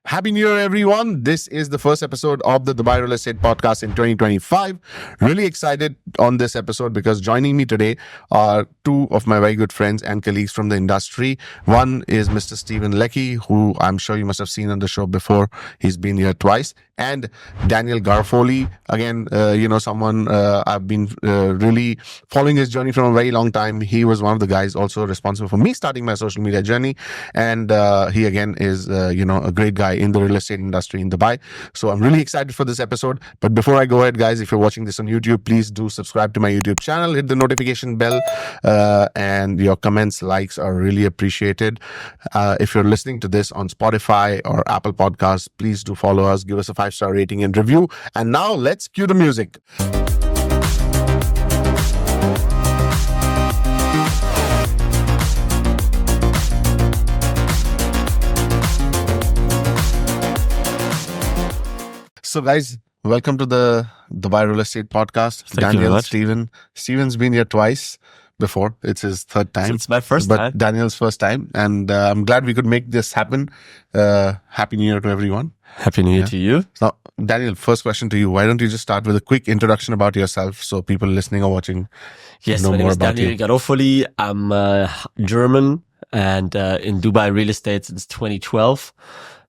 Happy New Year, everyone. This is the first episode of the Dubai Real Estate Podcast in 2025. Really excited on this episode because joining me today are two of my very good friends and colleagues from the industry. One is Mr. Steven Leckie, who I'm sure you must have seen on the show before. He's been here twice. And Daniel Garofoli, again, someone I've been really following his journey from a very long time. He was one of the guys also responsible for me starting my social media journey. And he, again, is, a great guy in the real estate industry in Dubai. So I'm really excited for this episode. But before I go ahead, guys, if you're watching this on YouTube, please do subscribe to my YouTube channel, hit the notification bell, and your comments, likes are really appreciated. If you're listening to this on Spotify or Apple Podcasts, please do follow us, give us a 5-star rating and review. And now let's cue the music. So guys, welcome to the Dubai Real Estate Podcast. Thank you very much. Steven's been here twice before. It's his third time. It's my first time. But Daniel's first time. And I'm glad we could make this happen. Happy New Year to everyone. Happy New Year to you. So Daniel, first question to you. Why don't you just start with a quick introduction about yourself so people listening or watching know my name more is about Daniel you? Garofoli. I'm German and in Dubai real estate since 2012.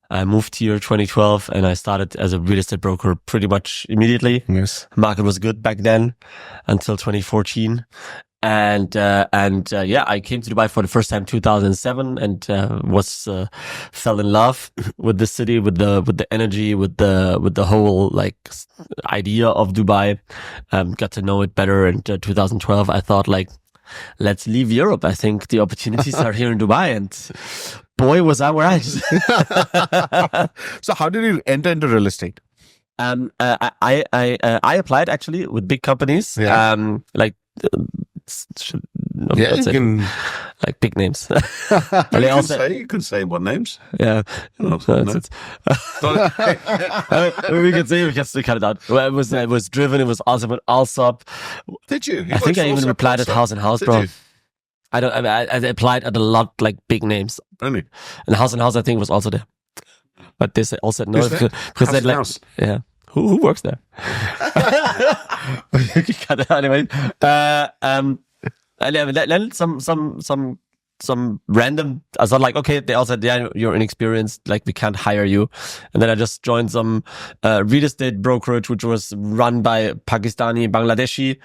I moved here 2012 and I started as a real estate broker pretty much immediately. Yes. Market was good back then until 2014. And I came to Dubai for the first time 2007 and fell in love with the city, with the energy, with the whole like idea of Dubai. Got to know it better in 2012. I thought like, let's leave Europe. I think the opportunities are here in Dubai, and boy, was I right. So how did you enter into real estate? I applied actually with big companies. Yeah. You can like big names. You can say what names. Yeah. No. We can say we can still cut it out. Well, it was driven. It was awesome. But Allsop. Did you? I think I even applied at Haus Haus, bro. I applied at a lot like big names. Only. And Haus I think was also there. But they all said no because they like House? yeah. Who works there? Anyway, some random. I thought like, okay, they all said, yeah, you're inexperienced, like we can't hire you. And then I just joined some real estate brokerage, which was run by Pakistani, Bangladeshi,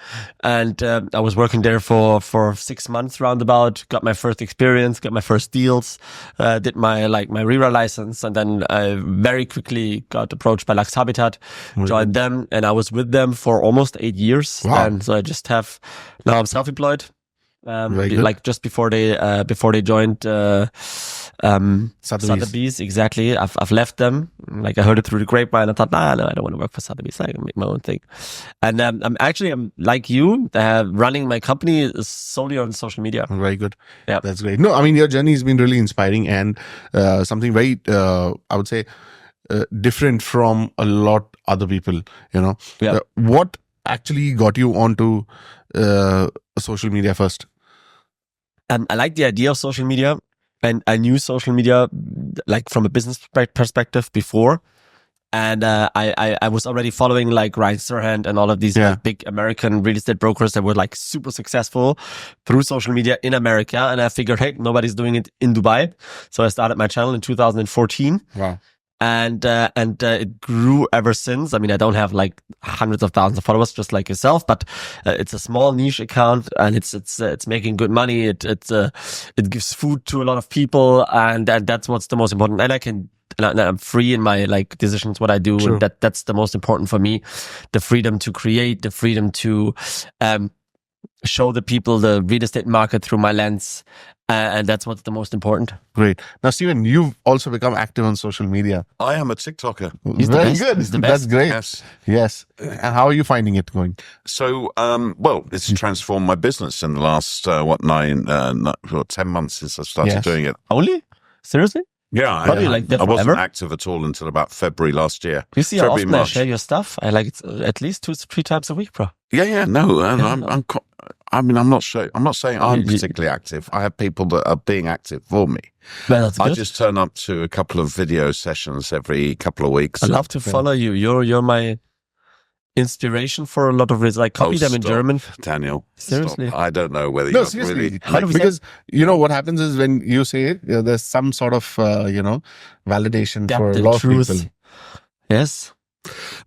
and I was working there for 6 months roundabout. Got my first experience, got my first deals, did my RERA license, and then I very quickly got approached by Lux Habitat, joined them, and I was with them for almost 8 years. Wow. And so now I'm self-employed. Like just before they joined Sotheby's. exactly. I've left them. Like I heard it through the grapevine. I thought, no, I don't want to work for Sotheby's. I can make my own thing. And I'm like you, running my company is solely on social media. Very good. Yeah, that's great. No, I mean your journey has been really inspiring and something very I would say different from a lot other people. Yeah. What actually got you onto social media first? I like the idea of social media, and I knew social media like from a business perspective before. And I was already following like Ryan Serhant and all of these like, big American real estate brokers that were like super successful through social media in America. And I figured, hey, nobody's doing it in Dubai. So I started my channel in 2014. Wow. And it grew ever since. I mean, I don't have like hundreds of thousands of followers, just like yourself, but it's a small niche account, and it's making good money. It gives food to a lot of people, and that's what's the most important. And I'm free in my like decisions, what I do, True. and that's the most important for me. The freedom to create, the freedom to show the people the real estate market through my lens. And that's what's the most important. Great. Now, Steven, you've also become active on social media. I am a TikToker. He's the Very best. good. He's the best. That's great. Yes. And how are you finding it going? So, it's transformed my business in the last 10 months since I started doing it. Only? Seriously? Yeah, Probably like that I wasn't forever? active at all until about February last year. You see how February, often I March. share your stuff? I like it at least 2-3 times a week, bro. Yeah, no, and I mean, I'm not sure. I'm not saying I'm You- particularly active. I have people that are being active for me. Well, that's I good. just turn up to a couple of video sessions every couple of weeks. I love to follow you. You're my inspiration for a lot of this. Like, copy them in stop, German. Daniel. Seriously. Stop. I don't know whether No, you're seriously. really. 100%. Because you know what happens is when you say it, there's some sort of validation for a Depth and lot of truth. people. Yes.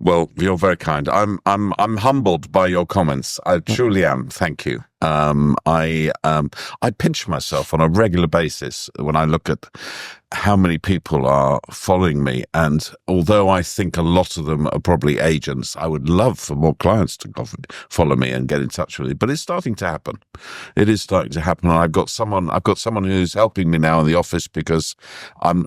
Well, you're very kind. I'm humbled by your comments. I truly am. Thank you. I pinch myself on a regular basis when I look at how many people are following me. And although I think a lot of them are probably agents, I would love for more clients to follow me and get in touch with me. But it's starting to happen. It is starting to happen. And I've got someone who's helping me now in the office because I'm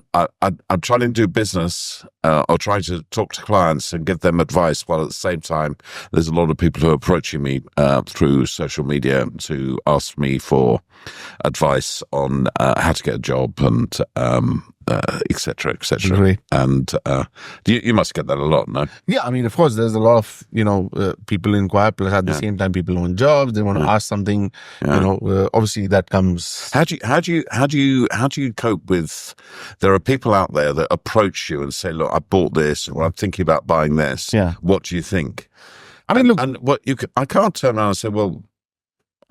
trying to do business or trying to talk to clients and give them advice, while at the same time there's a lot of people who are approaching me through social media to ask me for advice on how to get a job and et cetera, et cetera. Great. And you must get that a lot, no? Yeah, I mean, of course, there's a lot of people inquire. Plus, at the same time, people want jobs. They want to ask something. Obviously, that comes. How do you cope with? There are people out there that approach you and say, "Look, I bought this, or I'm thinking about buying this. Yeah. What do you think?" I mean, look, And I can't turn around and say, "Well,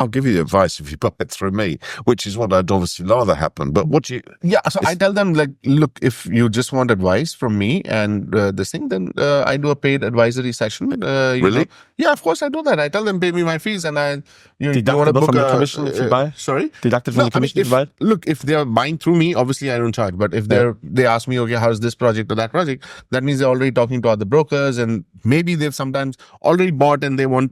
I'll give you the advice if you buy it through me," which is what I'd obviously rather happen. But what do you? yeah. So I tell them, like, look, if you just want advice from me and this thing, then I do a paid advisory session. Really? Yeah, of course I do that. I tell them, pay me my fees, and you want to Deductible book from the a commission if you buy? Sorry. Deducted from the commission if you buy? Look, if they're buying through me, obviously I don't charge. But if they ask me, okay, how's this project or that project, that means they're already talking to other brokers, and maybe they've sometimes already bought and they want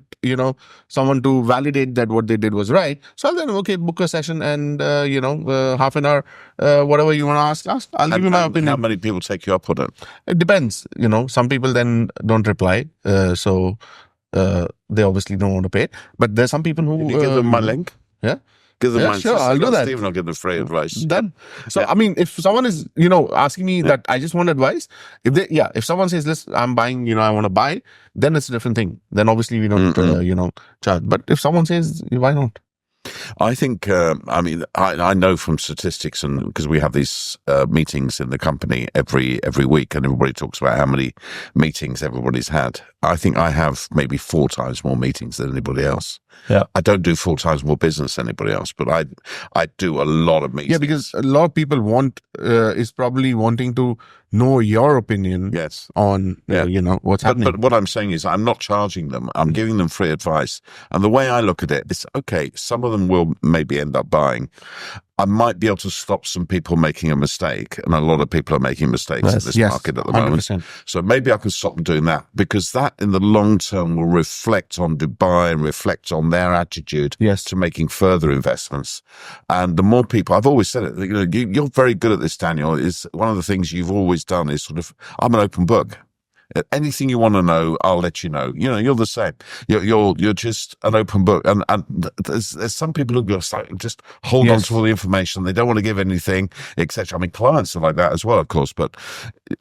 someone to validate that what they did was right. So I'll then book a session and half an hour, whatever you want to ask. I'll give you my opinion. How many people take you up on it? It depends. Some people then don't reply, so they obviously don't want to pay. But there's some people who Can you give them my link? Yeah. Give them Yeah, mine. sure, I'll do that. Steven will give them free advice. Done. So I mean, if someone is asking me that I just want advice, if someone says, "Listen, I'm buying, I want to buy," then it's a different thing. Then obviously we don't charge. But if someone says, why not? I think, I know from statistics, and because we have these meetings in the company every week, and everybody talks about how many meetings everybody's had. I think I have maybe 4 times more meetings than anybody else. Yeah. I don't do 4 times more business than anybody else, but I do a lot of meetings. Yeah, because a lot of people is probably wanting to know your opinion. Yes. On what's happening. But what I'm saying is, I'm not charging them. I'm giving them free advice. And the way I look at it, it's okay. Some of them will maybe end up buying. I might be able to stop some people making a mistake, and a lot of people are making mistakes in this market at the moment. 100%. So maybe I can stop them doing that, because that in the long term will reflect on Dubai and reflect on their attitude to making further investments. And the more people, I've always said it, you're very good at this, Daniel. Is one of the things you've always done is sort of, I'm an open book. Anything you want to know, I'll let you know. You're the same. You're just an open book. And there's some people who just hold on to all the information. They don't want to give anything, etc. I mean, clients are like that as well, of course. But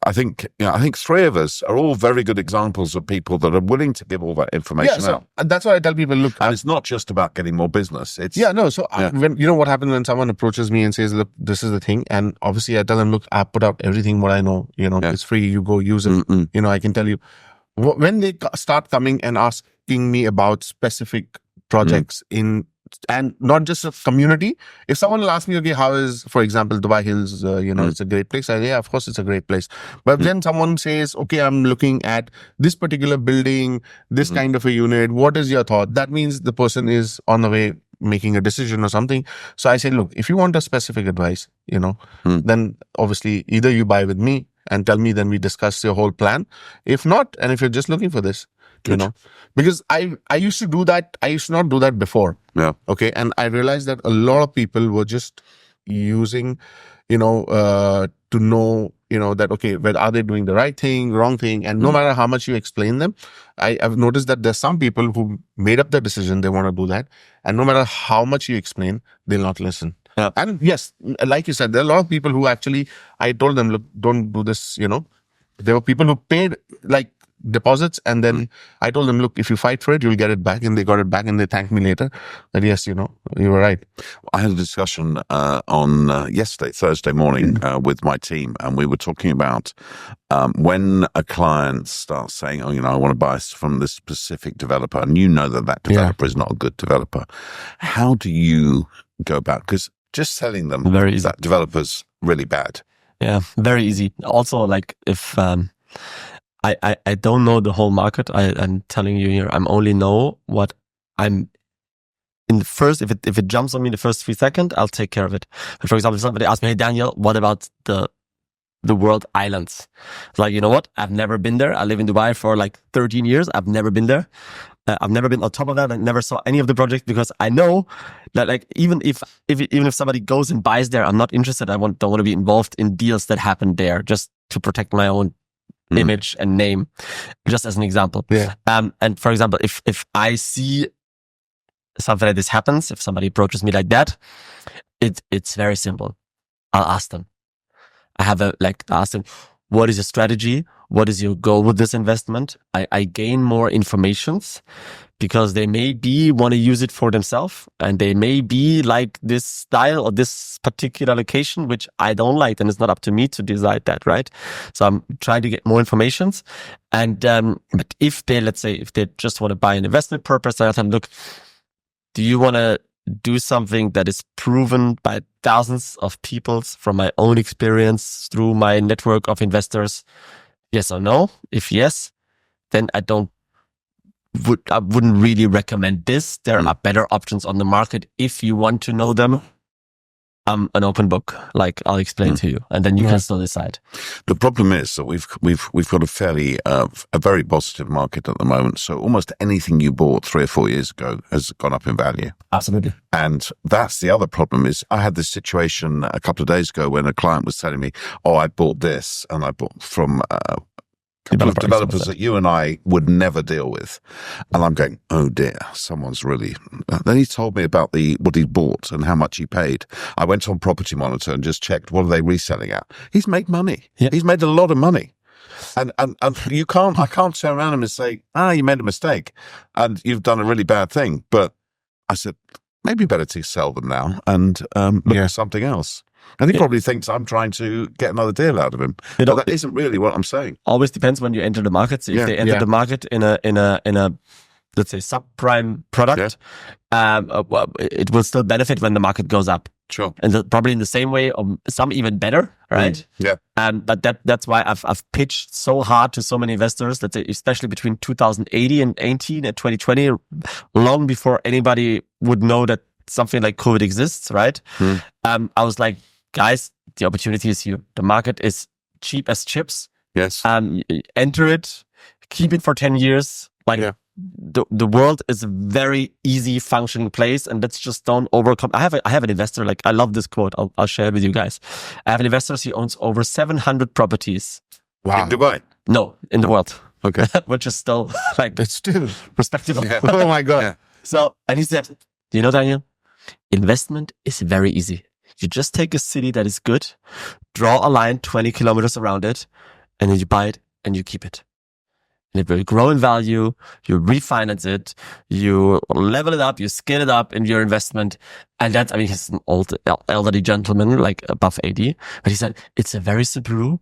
I think 3 of us are all very good examples of people that are willing to give all that information out. That's why I tell people, look, And it's not just about getting more business. It's when what happens when someone approaches me and says, look, this is the thing, and obviously I tell them, look, I put out everything what I know. It's free. You go use it. I can tell you, when they start coming and asking me about specific projects and not just a community. If someone will ask me, okay, how is, for example, Dubai Hills, it's a great place. I say, yeah, of course it's a great place. But then someone says, okay, I'm looking at this particular building, this kind of a unit. What is your thought? That means the person is on the way making a decision or something. So I say, look, if you want a specific advice, then obviously either you buy with me and tell me, then we discuss your whole plan. If not, and if you're just looking for this, because I used to do that. I used to not do that before. Yeah. Okay. And I realized that a lot of people were just using, to know, that, okay, well, are they doing the right thing, wrong thing? And no matter how much you explain them, I've noticed that there's some people who made up the decision they want to do that. And no matter how much you explain, they'll not listen. Yeah. And yes, like you said, there are a lot of people who actually, I told them, look, don't do this, There were people who paid like deposits. And then I told them, look, if you fight for it, you'll get it back. And they got it back and they thanked me later that, yes, you were right. I had a discussion on Thursday morning with my team, and we were talking about when a client starts saying, oh, I want to buy from this specific developer, and that developer is not a good developer. How do you go about? Because just selling them very easy. That developer's really bad. Yeah, very easy. Also, like if I don't know the whole market, I'm telling you here, I'm only know what I'm in the first. If it jumps on me the first 3 seconds, I'll take care of it. But for example, if somebody asks me, hey Daniel, what about the world islands? It's like, you know what? I've never been there. I live in Dubai for like 13 years. I've never been there. I've never been on top of that. I never saw any of the projects because I know that like even if somebody goes and buys there, I'm not interested. I don't want to be involved in deals that happen there just to protect my own image and name, just as an example. Yeah. And for example, if I see something like this happens, if somebody approaches me like that, it's very simple. I'll ask them. Ask them, what is your strategy? What is your goal with this investment? I gain more informations because they maybe want to use it for themselves and they may be like this style or this particular location, which I don't like, and it's not up to me to decide that, right? So I'm trying to get more informations. And, but if they just want to buy an investment purpose, I tell them, look, do you want to do something that is proven by thousands of people from my own experience through my network of investors? Yes or no? If yes, then I wouldn't really recommend this. There are better options on the market if you want to know them. I'm an open book, like I'll explain to you, and then you can still decide. The problem is that we've got a very positive market at the moment. So almost anything you bought 3 or 4 years ago has gone up in value. Absolutely. And that's the other problem is I had this situation a couple of days ago when a client was telling me, oh, I bought this and I bought from developers that you and I would never deal with. And I'm going, oh dear, someone's really... Then he told me about what he bought and how much he paid. I went on Property Monitor and just checked what are they reselling at. He's made money. Yeah. He's made a lot of money. And I can't turn around and say, you made a mistake and you've done a really bad thing. But I said, maybe better to sell them now and look at something else. And he probably thinks I'm trying to get another deal out of him. But that isn't really what I'm saying. Always depends when you enter the market. So if they enter the market in a let's say subprime product, it will still benefit when the market goes up. Sure. And probably in the same way, or some even better, right? Yeah. But that's why I've pitched so hard to so many investors, let's say, especially between 2018 and 2020, long before anybody would know that something like COVID exists, right? I was like, guys, the opportunity is here. The market is cheap as chips. Yes. Enter it, keep it for 10 years. The world is a very easy functioning place, and let's just don't overcome. I have an investor, like I love this quote. I'll share it with you guys. I have an investor, he owns over 700 properties. Wow. In Dubai? No, in the world. Okay. Which is still like, it's still respectable. Yeah. Oh my God. Yeah. So, and he said, do you know, Daniel, investment is very easy. You just take a city that is good, draw a line 20 kilometers around it, and then you buy it and you keep it. And it will grow in value. You refinance it, you level it up, you scale it up in your investment. And that's, I mean, he's an old elderly gentleman, like above 80. But he said, it's a very simple rule.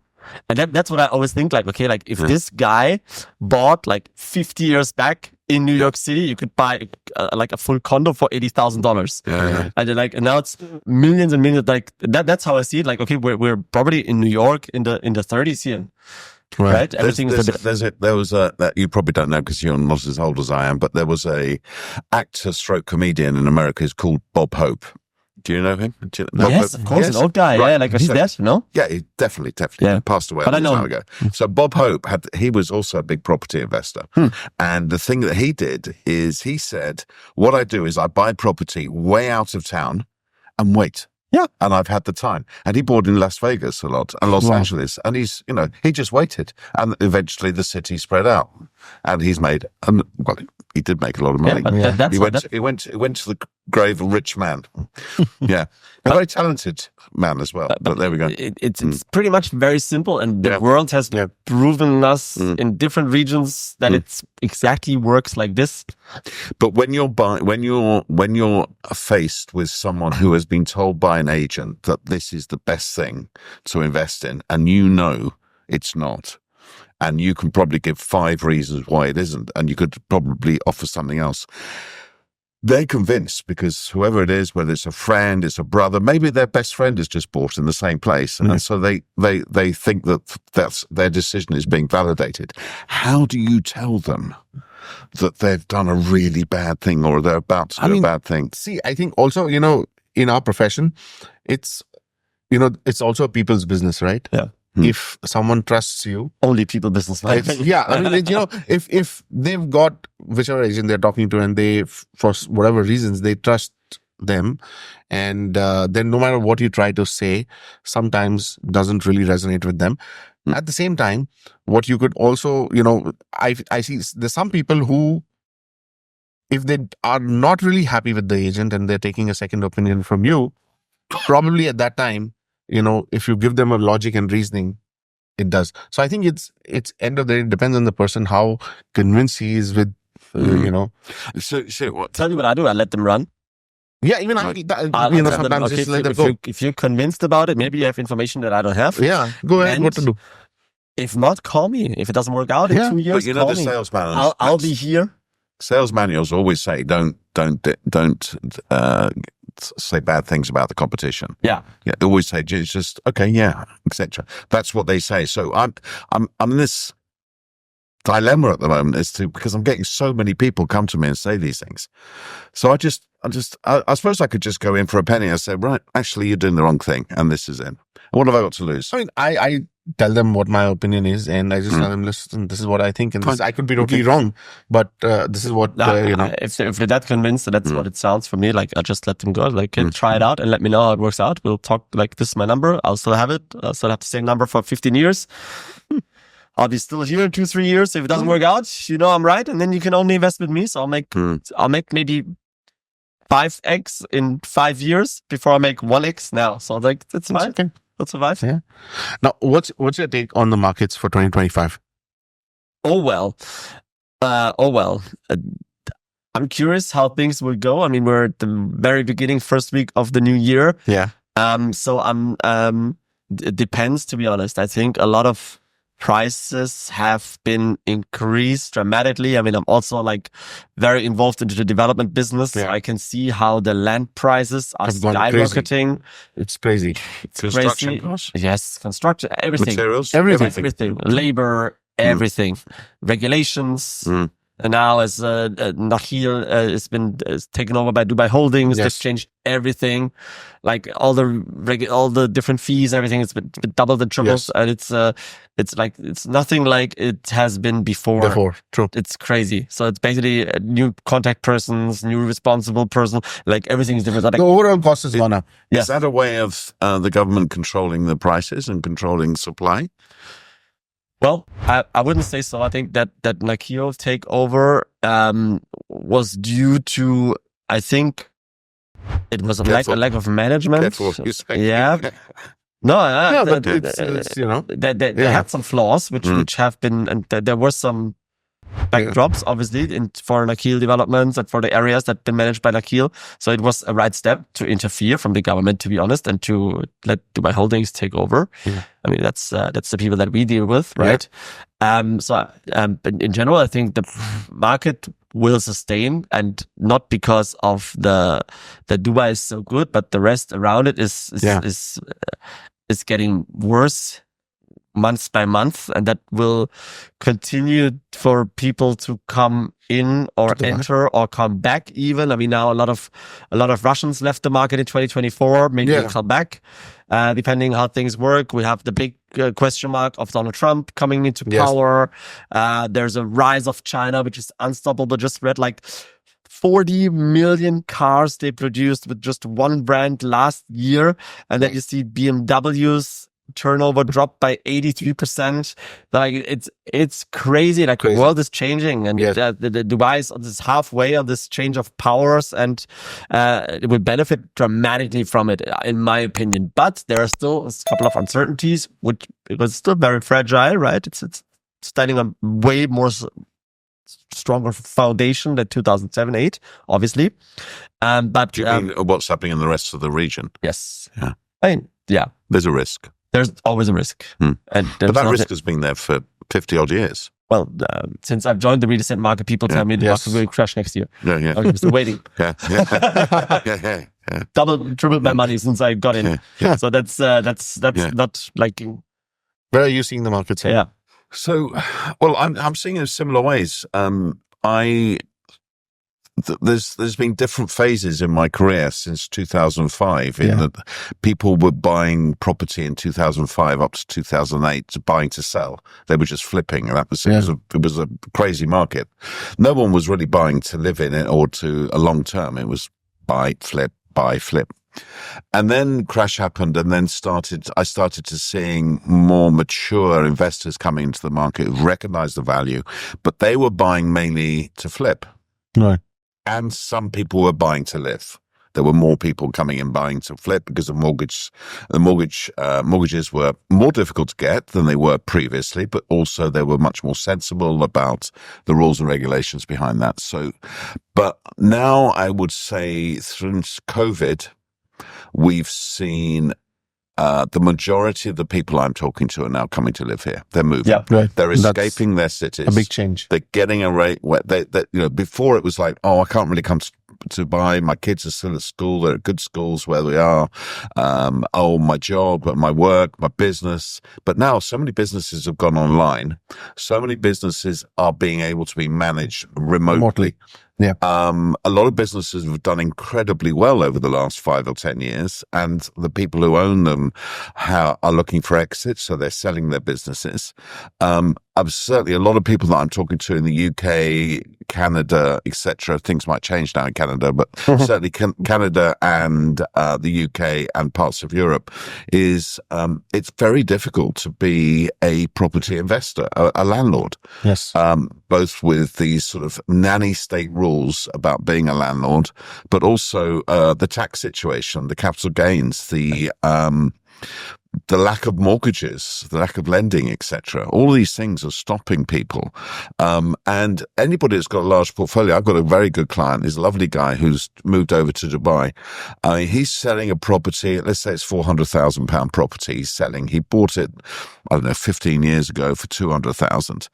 And that's what I always think, like, okay, like if this guy bought like 50 years back in New York City, you could buy like a full condo for $80,000. Yeah. And then and now it's millions and millions. Like that's how I see it. Like, okay, we're probably in New York in the 30s here. Right. Everything there was that you probably don't know because you're not as old as I am, but there was a actor stroke comedian in America who's called Bob Hope. Do you know him? Yes, of course, an old guy. Right. Yeah, like he's dead, no? Yeah, he definitely passed away a long time ago. So Bob Hope he was also a big property investor. And the thing that he did is he said, what I do is I buy property way out of town and wait. Yeah. And I've had the time. And he bought in Las Vegas a lot and Los Angeles. And he just waited. And eventually the city spread out. And he's made, he did make a lot of money. but that's He what went to the grave a rich man. Yeah, a very talented man as well. But there we go. It's pretty much very simple, and the world has proven us in different regions that it's exactly works like this. But when you're faced with someone who has been told by an agent that this is the best thing to invest in, and you know it's not, and you can probably give 5 reasons why it isn't, and you could probably offer something else. They're convinced because whoever it is, whether it's a friend, it's a brother, maybe their best friend has just bought in the same place. And so they think that's their decision is being validated. How do you tell them that they've done a really bad thing or they're about to do a bad thing? See, I think also, in our profession, it's also a people's business, right? Yeah. If someone trusts you, Only people business. yeah, I mean, if they've got whichever agent they're talking to, and they, for whatever reasons, they trust them, and then no matter what you try to say, sometimes doesn't really resonate with them. At the same time, what you could also, I see there's some people who, if they are not really happy with the agent and they're taking a second opinion from you, probably at that time, if you give them a logic and reasoning, it does. So I think it's end of the day, it depends on the person, how convinced he is with, So what? Tell you what I do. I let them run. Yeah, even I'll sometimes tell them, just let them go. if you're convinced about it, maybe you have information that I don't have. Yeah, go ahead. And what to do? If not, call me. If it doesn't work out in 2 years, But call the me. sales manuals. I'll be here. Sales manuals always say don't say bad things about the competition. Yeah. They always say just okay, yeah, etc. That's what they say. So I'm in this dilemma at the moment because I'm getting so many people come to me and say these things. So I suppose I could just go in for a penny and say, right, actually you're doing the wrong thing and this is it. What have I got to lose? I mean, I tell them what my opinion is, and I just tell them, listen, this is what I think, and this, I could be totally wrong, but this is what If they're that convinced, that's what it sounds for me. Like, I just let them go. Like, try it out and let me know how it works out. We'll talk. Like, this is my number. I'll still have it. I'll still have the same number for 15 years. I'll be still here in 2-3 years. If it doesn't work out, I'm right, and then you can only invest with me. So I'll make maybe 5x in 5 years before I make 1x now. So like, that's fine. Okay. We'll survive. Yeah. Now, what's your take on the markets for 2025? Oh well. I'm curious how things will go. I mean, we're at the very beginning, first week of the new year. Yeah. So it depends, to be honest. I think a lot of prices have been increased dramatically. I mean, I'm also like very involved into the development business. Yeah. So I can see how the land prices are skyrocketing. It's crazy. It's Construction crazy. costs? Yes, construction, everything. Materials? Everything. Labor, everything. Regulations. And now as Nakheel has been taken over by Dubai Holdings, they've changed everything, like all the different fees, everything. It's been doubled and tripled, and it's nothing like it has been before. True. It's crazy. So it's basically new contact persons, new responsible person. Like everything is different. Like, The overall cost has gone up. Is that a way of the government controlling the prices and controlling supply? Well, I wouldn't say so. I think that Nakheel takeover was due to, I think it was a lack of management. Careful what you say. Yeah. No, but it's they had some flaws which have been, and there were some backdrops, obviously, for Nakheel developments and for the areas that have been managed by Nakheel. So it was a right step to interfere from the government, to be honest, and to let Dubai Holdings take over. Yeah. I mean, that's the people that we deal with, right? Yeah. But in general, I think the market will sustain, and not because of the Dubai is so good, but the rest around it is getting worse month by month, and that will continue for people to come in or enter or come back even. I mean, now a lot of Russians left the market in 2024. Maybe they'll come back, depending how things work. We have the big question mark of Donald Trump coming into power. There's a rise of China, which is unstoppable. Just read like 40 million cars they produced with just one brand last year. And then you see BMWs turnover dropped by 83%. Like it's crazy. Like the world is changing, and Yes. the Dubai is on this halfway on this change of powers, and it will benefit dramatically from it, in my opinion. But there are still a couple of uncertainties, which because it's still very fragile, right? It's standing on way more stronger foundation than 2007-8, obviously. But Do you mean what's happening in the rest of the region? yes, Yeah. I mean, yeah. There's a risk. There's always a risk. Hmm. And But that risk has been there for 50 odd years. well, since I've joined the real estate market, people tell me the market will crash next year. Yeah, yeah. I'm still waiting. Yeah, yeah. yeah. Double, triple my money since I got in. Yeah. So that's not like, Where are you seeing the markets here? yeah. So, well, I'm seeing it in similar ways. There's been different phases in my career since 2005. In that people were buying property in 2005 up to 2008, buying to sell. They were just flipping, and it was a crazy market. No one was really buying to live in it or to a long term. It was buy, flip. And then crash happened, and then I started to seeing more mature investors coming into the market who recognized the value, but they were buying mainly to flip. Right. And some people were buying to live. There were more people coming in buying to flip because the mortgages were more difficult to get than they were previously, but also they were much more sensible about the rules and regulations behind that. So, but now I would say since COVID, we've seen the majority of the people I'm talking to are now coming to live here. They're moving. Yeah, right. They're escaping their cities. A big change. They're getting a rate where before it was like, oh, I can't really come to Dubai. My kids are still at school. They're at good schools where we are. My job, my work, my business. But now so many businesses have gone online. So many businesses are being able to be managed remotely. Yeah. A lot of businesses have done incredibly well over the last 5 or 10 years, and the people who own them are looking for exits, so they're selling their businesses. Certainly a lot of people that I'm talking to in the UK, Canada, etc. Things might change now in Canada, but certainly Canada and the UK and parts of Europe it's very difficult to be a property investor, a landlord. Yes. Both with these sort of nanny state rules about being a landlord, but also the tax situation, the capital gains, the lack of mortgages, the lack of lending, etc. All these things are stopping people. And anybody that's got a large portfolio, I've got a very good client. He's a lovely guy who's moved over to Dubai. He's selling a property. Let's say it's £400,000 property he's selling. He bought it, 15 years ago for 200,000.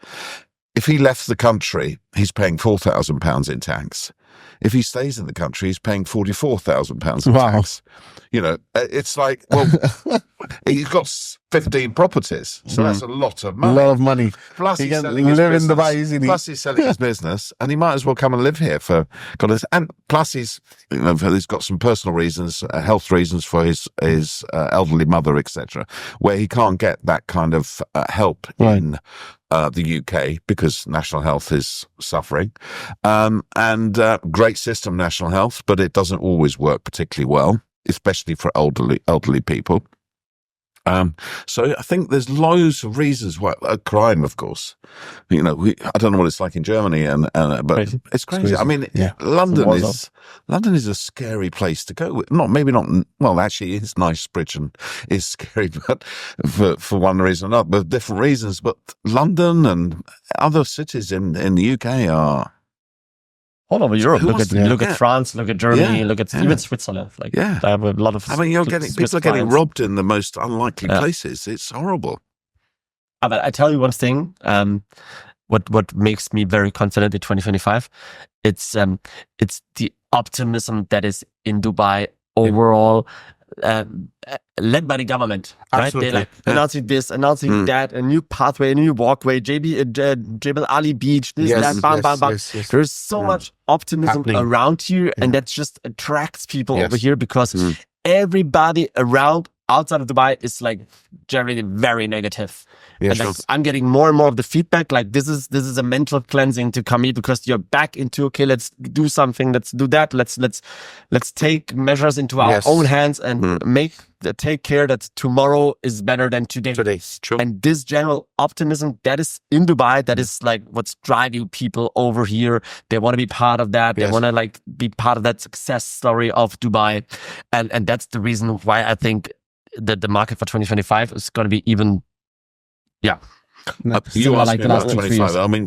If he left the country, he's paying £4,000 in tax. If he stays in the country, he's paying £44,000 in tax. It's like, well, he's got 15 properties, so that's a lot of money. A lot of money. Plus, He he's can selling his live in business. Dubai easily. Plus, he's selling his business, and he might as well come and live here for goodness. And plus, he's got some personal reasons, health reasons for his elderly mother, etc., where he can't get that kind of help in the UK because national health is suffering, and great system national health, but it doesn't always work particularly well, especially for elderly people. So I think there's loads of reasons why crime, of course. I don't know what it's like in Germany, but Crazy. it's crazy. I mean, London is a scary place to go. Maybe not. Well, actually, it's Knightsbridge and is scary, but for one reason or another, but different reasons. But London and other cities in the UK are. All over Europe. Look at France, look at Germany, look at even Switzerland. They have a lot of. I mean, people are getting robbed in the most unlikely places. It's horrible. But I tell you one thing. What makes me very confident in 2025, it's the optimism that is in Dubai overall. Led by the government, right? Absolutely. They're announcing this, announcing that, a new pathway, a new walkway, Jebel Ali Beach, this, that, bam, bam, bam. Yes. There's so much optimism around here, and that just attracts people over here because everybody around outside of Dubai is like generally very negative. Yeah, And like, sure. I'm getting more and more of the feedback. Like this is a mental cleansing to come here because you're back into, okay, let's do something. Let's do that. Let's take measures into our Yes. own hands and take care that tomorrow is better than today. Sure. And this general optimism that is in Dubai, that is like what's driving people over here. They want to be part of that. They Yes. want to like be part of that success story of Dubai. And that's the reason why I think that the market for 2025 is going to be even, You similar asked like me the last about 2-3 25. years. I mean,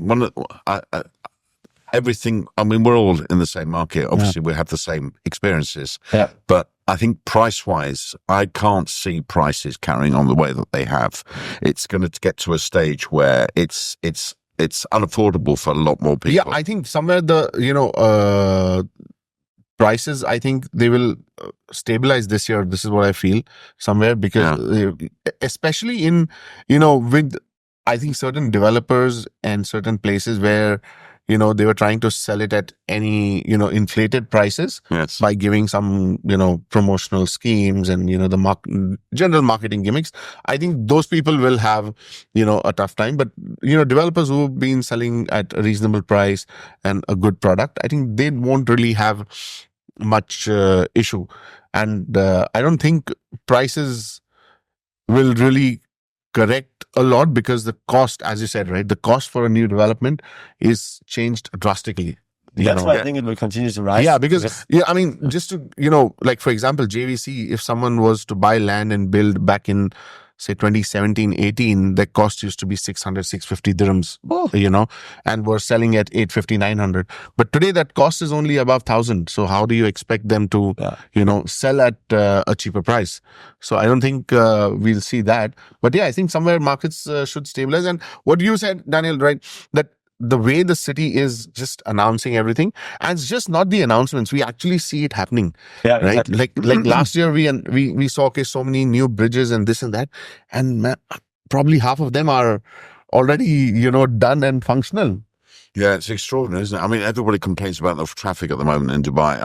everything. I mean, we're all in the same market. Obviously, we have the same experiences. Yeah. But I think price-wise, I can't see prices carrying on the way that they have. It's going to get to a stage where it's unaffordable for a lot more people. Yeah, I think somewhere prices, I think they will stabilize this year. This is what I feel somewhere, because especially in, with, I think, certain developers and certain places where, they were trying to sell it at any, inflated prices Yes. by giving some, promotional schemes and, the general marketing gimmicks. I think those people will have, a tough time. But, developers who've been selling at a reasonable price and a good product, I think they won't really have much issue. And I don't think prices will really correct a lot, because the cost, as you said, right, the cost for a new development is changed drastically. That's why I think it will continue to rise. Yeah, because I mean, just to, like, for example, JVC, if someone was to buy land and build back in, say, 2017-18, the cost used to be 600, 650 dirhams, and we're selling at 850, 900. But today that cost is only above 1,000. So how do you expect them to, sell at a cheaper price? So I don't think we'll see that. But yeah, I think somewhere markets should stabilize. And what you said, Daniel, right, that the way the city is just announcing everything, and it's just not the announcements, we actually see it happening. Yeah, right. exactly. Like last year, we saw, okay, so many new bridges and this and that, and probably half of them are already, done and functional. Yeah, it's extraordinary, isn't it? I mean, everybody complains about the traffic at the moment in Dubai.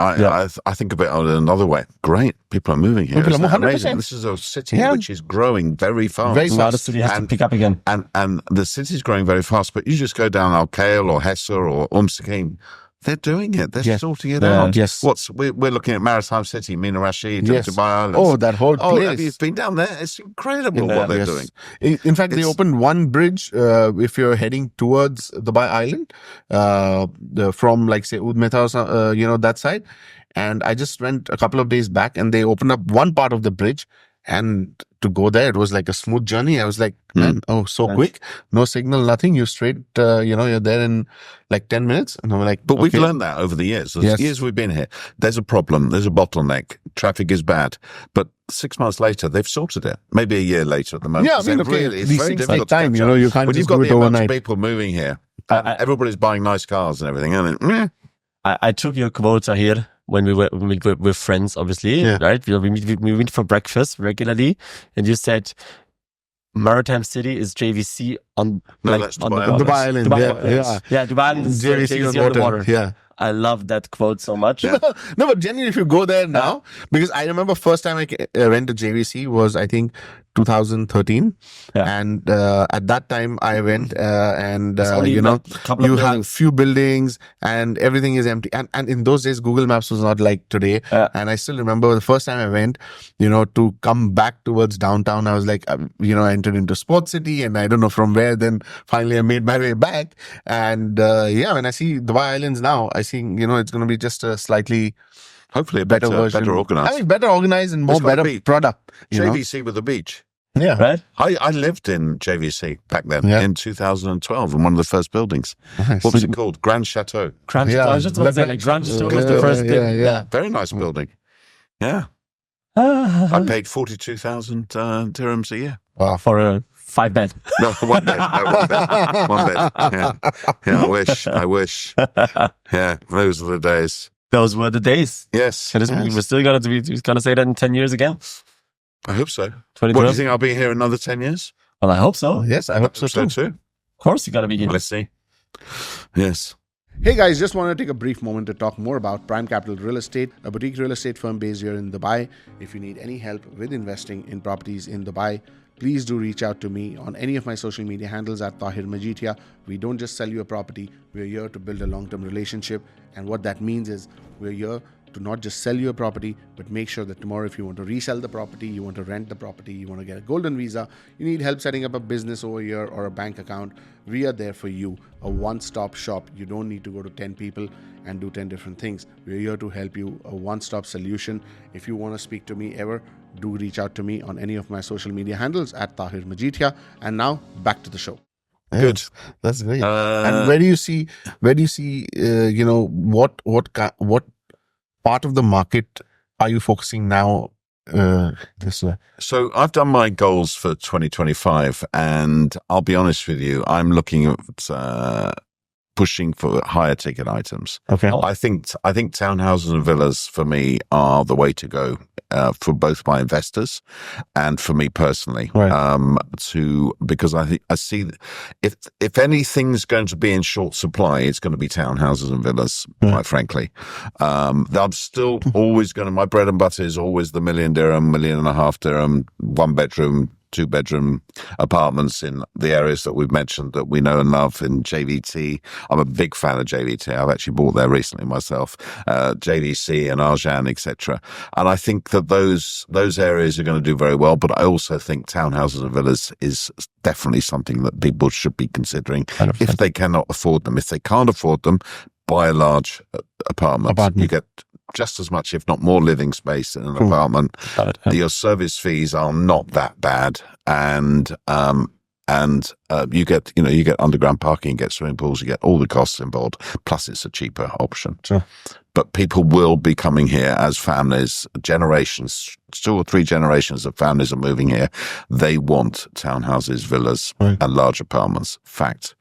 I think of it another way. Great, people are moving here. People Isn't that 100%. amazing? This is a city which is growing very fast. Very Now the fast. city has to pick up again. And the city's growing very fast, but you just go down Al Khaimah or Hessa or Sakim. They're doing it. They're sorting it out. Yes. We're looking at Maritime City, Mina Rashid, Yes. Dubai Islands. Oh, that whole place. have you been down there? It's incredible what they're doing. In fact, they opened one bridge if you're heading towards Dubai Island, from, like, say, Oud Mehta, that side. And I just went a couple of days back, and they opened up one part of the bridge. And to go there, it was like a smooth journey. I was like, man, quick, no signal, nothing. You straight, you're there in like 10 minutes. And I'm like, but we've learned that over the years. The years we've been here, there's a problem. There's a bottleneck. Traffic is bad. But 6 months later, they've sorted it. Maybe a year later at the moment. Yeah, I mean, it's these very things difficult take time. to catch up. You can't when just you've got do the it amount overnight. of people moving here, everybody's buying nice cars and everything. And I took your quote here when we were with friends, obviously, right? We meet for breakfast regularly, and you said Maritime City is JVC on that's on Dubai Island. Yeah, Dubai Island is JVC on the water. Yeah. I love that quote so much. No, but genuinely, if you go there now, because I remember first time I went to JVC was, I think, 2013. And at that time I went and, you have few buildings and everything is empty. And in those days, Google Maps was not like today. And I still remember the first time I went, to come back towards downtown, I was like, I entered into Sports City, and I don't know from where, then finally I made my way back. And when I see Dubai Islands now, I see, it's going to be just a slightly, hopefully a better version. Better organized. I mean, better organized and more better product. JVC with a beach. Yeah. Right? I lived in JVC back then in 2012 in one of the first buildings. Nice. What was it called? Grand Chateau. Grand Chateau. I was just about to say, like, Grand Chateau was the first thing. Yeah. Very nice building. Yeah. I paid 42,000 dirhams a year. Wow. For a 5-bed. No, one bed. One bed. Yeah, I wish. Yeah, those were the days. Those were the days. Yes. We're still going to say that in 10 years again. I hope so. 2012. What, do you think I'll be here another 10 years? Well, I hope so. Yes, I hope so too. Of course you got to be here. Let's see. Yes. Hey guys, just want to take a brief moment to talk more about Prime Capital Real Estate, a boutique real estate firm based here in Dubai. If you need any help with investing in properties in Dubai, please do reach out to me on any of my social media handles at Tahir Majitia. We don't just sell you a property, we're here to build a long-term relationship. And what that means is we're here to not just sell you a property, but make sure that tomorrow if you want to resell the property, you want to rent the property, you want to get a golden visa, you need help setting up a business over here or a bank account, we are there for you. A one-stop shop. You don't need to go to 10 people and do 10 different things. We're here to help you, a one-stop solution. If you want to speak to me ever, do reach out to me on any of my social media handles at Tahir Majitia. And now back to the show. Good. That's great. And where do you see, what part of the market are you focusing now? This way? So I've done my goals for 2025, and I'll be honest with you, I'm looking at pushing for higher ticket items. Okay. I think townhouses and villas for me are the way to go for both my investors and for me personally. Right. Because I see if anything's going to be in short supply, it's going to be townhouses and villas. Quite frankly, I'm still always going to. My bread and butter is always the $1 million dirham, $1.5 million dirham, 1-bedroom, 2-bedroom apartments in the areas that we've mentioned that we know and love in JVT. I'm a big fan of JVT. I've actually bought there recently myself, JVC and Arjan, etc. And I think that those areas are going to do very well. But I also think townhouses and villas is definitely something that people should be considering 100%. if they cannot afford them. If they can't afford them, buy a large apartment. You get just as much, if not more, living space in an apartment. Your service fees are not that bad, and you get underground parking, you get swimming pools, you get all the costs involved. Plus, it's a cheaper option. Sure. But people will be coming here as families, generations, 2 or 3 generations of families are moving here. They want townhouses, villas, and large apartments. Fact.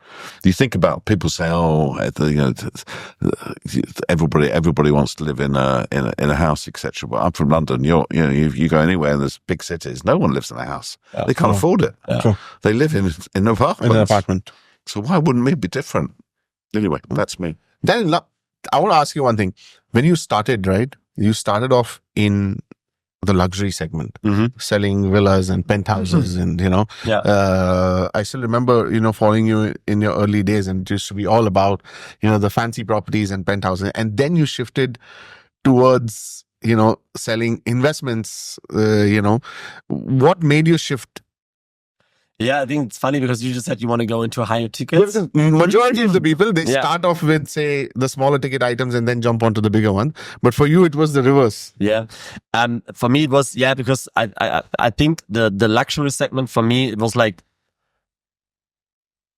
You think about people say, everybody wants to live in a house, etc. But I'm from London. You go anywhere in these big cities, no one lives in a house. They can't afford it. They live in an apartment. So why wouldn't we be different? Anyway, that's me. Then I want to ask you one thing. When you started, right? You started off in the luxury segment, selling villas and penthouses, and I still remember following you in your early days, and it used to be all about the fancy properties and penthouses, and then you shifted towards selling investments. What made you shift? Yeah, I think it's funny because you just said you want to go into a higher ticket. Majority of the people, they start off with, say, the smaller ticket items and then jump onto the bigger one. But for you, it was the reverse. Yeah. For me, it was, because I think the luxury segment for me, it was like,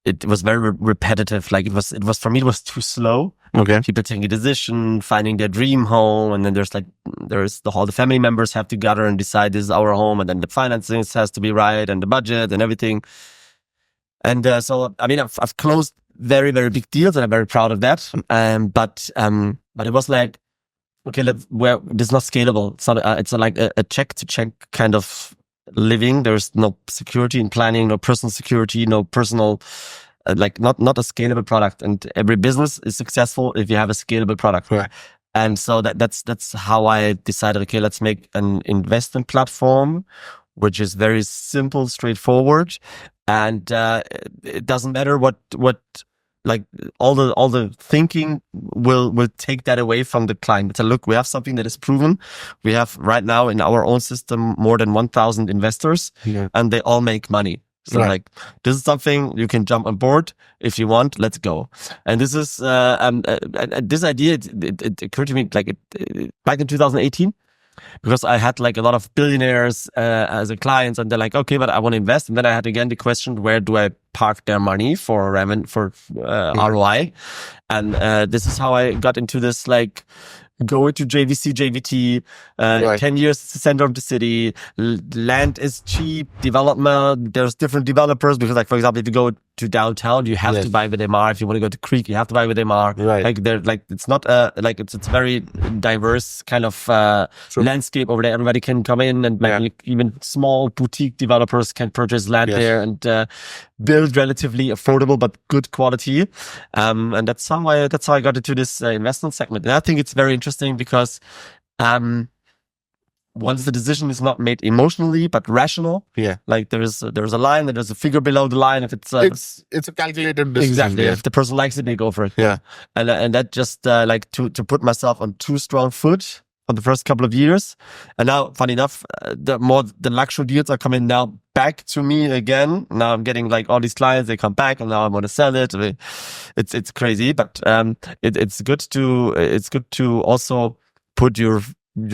it was very repetitive. Like it was for me, it was too slow. Okay. People taking a decision, finding their dream home. And then there's the family members have to gather and decide this is our home. And then the financing has to be right and the budget and everything. And so, I mean, I've closed very, very big deals and I'm very proud of that. But it was like, okay, this is not scalable. It's not like a check to check kind of living. There's no security in planning, no personal security, no personal, not a scalable product. And every business is successful if you have a scalable product. Right. And so that's how I decided, okay, let's make an investment platform, which is very simple, straightforward. And it doesn't matter what like all the thinking will take that away from the client. So look, we have something that is proven. We have right now in our own system more than 1,000 investors, and they all make money. So like this is something you can jump on board if you want. Let's go. And this is this idea. It occurred to me back in 2018. Because I had like a lot of billionaires as a clients, and they're like, okay, but I want to invest. And then I had again the question, where do I park their money for ROI? And this is how I got into this, like, go into JVC, JVT, 10 years, it's the center of the city, land is cheap, development, there's different developers, because like, for example, if you go to downtown, you have to buy with MR. If you want to go to Creek, you have to buy with MR. Right. Like they're like, it's not like it's very diverse kind of landscape over there. Everybody can come in, and like, even small boutique developers can purchase land there and build relatively affordable but good quality. And that's how I got into this investment segment. And I think it's very interesting because once the decision is not made emotionally but rational, like there's a line and there's a figure below the line. If it's a calculated decision. Exactly. If the person likes it, they go for it. Yeah. And that just like to put myself on too strong foot for the first couple of years. And now, funny enough, the luxury deals are coming now back to me again. Now I'm getting like all these clients, they come back, and now I want to sell it. It's crazy, but it's good to also put your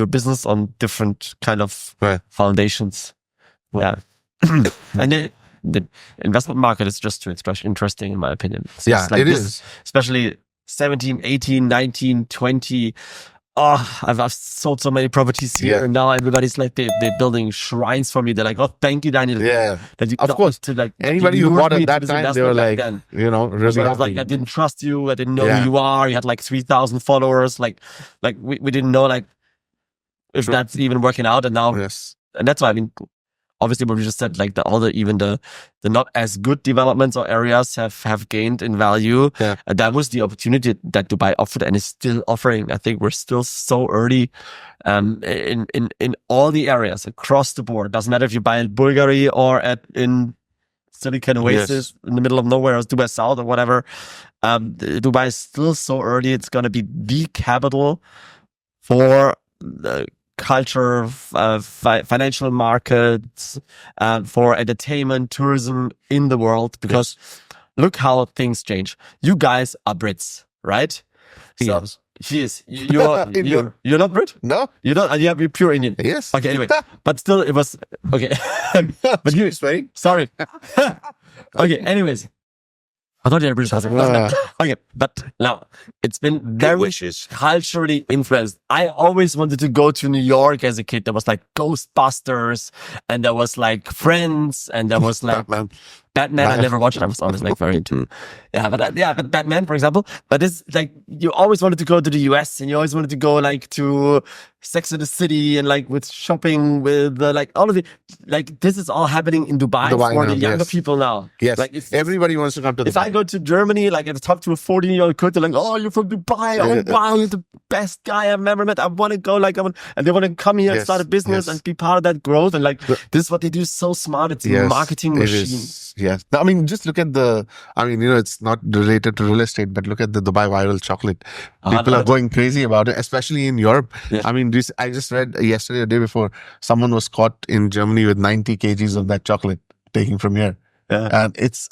business on different kind of foundations. Yeah. And the investment market is just too interesting in my opinion. It's like it is. Especially 17, 18, 19, 20. Oh, I've sold so many properties here, and now everybody's like they're building shrines for me. They're like, "Oh, thank you, Daniel." Yeah, that you of course. To like anybody who bought at that time, they were like, really. I was like, I didn't trust you. I didn't know who you are. You had like 3,000 followers. Like we didn't know like if that's even working out. And now, and that's why I mean, obviously, what we just said, like the not as good developments or areas have gained in value. Yeah. And that was the opportunity that Dubai offered and is still offering. I think we're still so early in all the areas across the board. Doesn't matter if you buy in Bulgaria or in Silicon Oasis in the middle of nowhere, or Dubai South or whatever. Dubai is still so early. It's going to be the capital for the culture, financial markets, for entertainment, tourism in the world, because look how things change. You guys are Brits, right? Yes. He is. You're not Brit? No. You're not. You're pure Indian. Yes. Okay. Anyway, but still, it was okay. But you, sorry. Okay. Anyways, I thought you were British. Okay, but now it's been very culturally influenced. I always wanted to go to New York as a kid. There was like Ghostbusters, and there was like Friends, and there was like Batman. I never watched it. I was always like very into, but Batman, for example. But it's like you always wanted to go to the US, and you always wanted to go like to Sex and the City, and like with shopping, with like all of it. Like this is all happening in Dubai for the younger people now. Yes, like if everybody wants to come to Dubai. If I go to Germany, like I talk to a 14-year-old kid, they're like, "Oh, you're from Dubai! Oh, wow, you're the best guy I've ever met. I want to go, like, and they want to come here and start a business and be part of that growth. And like, this is what they do so smart. It's a marketing machine." Yes. I mean, just look at it's not related to real estate, but look at the Dubai viral chocolate. People are going crazy about it, especially in Europe. Yeah. I mean, I just read yesterday, the day before, someone was caught in Germany with 90 kgs of that chocolate taking from here. Yeah. And it's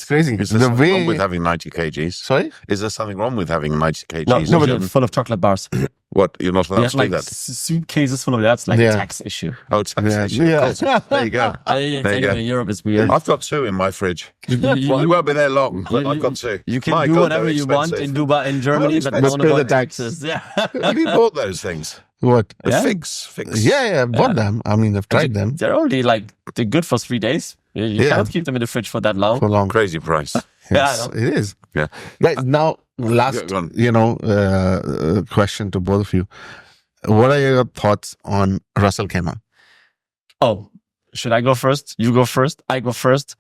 crazy. Is there something wrong with having 90 kgs? Sorry? Is there something wrong with having 90 kgs? No, but full of chocolate bars. What? You're not allowed to do that? Suitcases full of that's like a tax issue. Oh, tax issue. Yeah. There you go. Europe is weird. I've got 2 in my fridge. Well, it won't be there long, but I've got 2. You can do whatever you want in Dubai, in Germany, but don't pay the taxes. Yeah. Have you bought those things? What? The figs. Yeah, I've bought them. I mean, I've tried them. They're only they're good for 3 days. You can't keep them in the fridge for that long. For long. Crazy price. Yes, it is. Yeah. Guys, now, last, question to both of you. What are your thoughts on Ras Al Khaimah? Oh, should I go first? You go first? I go first?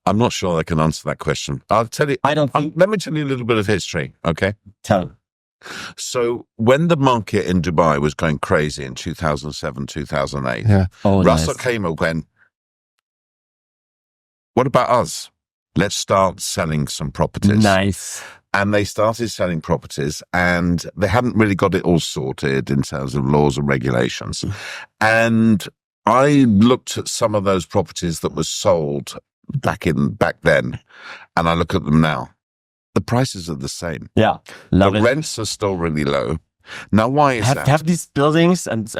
I'm not sure I can answer that question. I'll tell you. Let me tell you a little bit of history, okay? Tell. So when the market in Dubai was going crazy in 2007, 2008, Ras Al Khaimah went, what about us? Let's start selling some properties. Nice. And they started selling properties, and they hadn't really got it all sorted in terms of laws and regulations. And I looked at some of those properties that were sold back then, and I look at them now. The prices are the same. Yeah, the rents are still really low. Now, why is that? Have these buildings and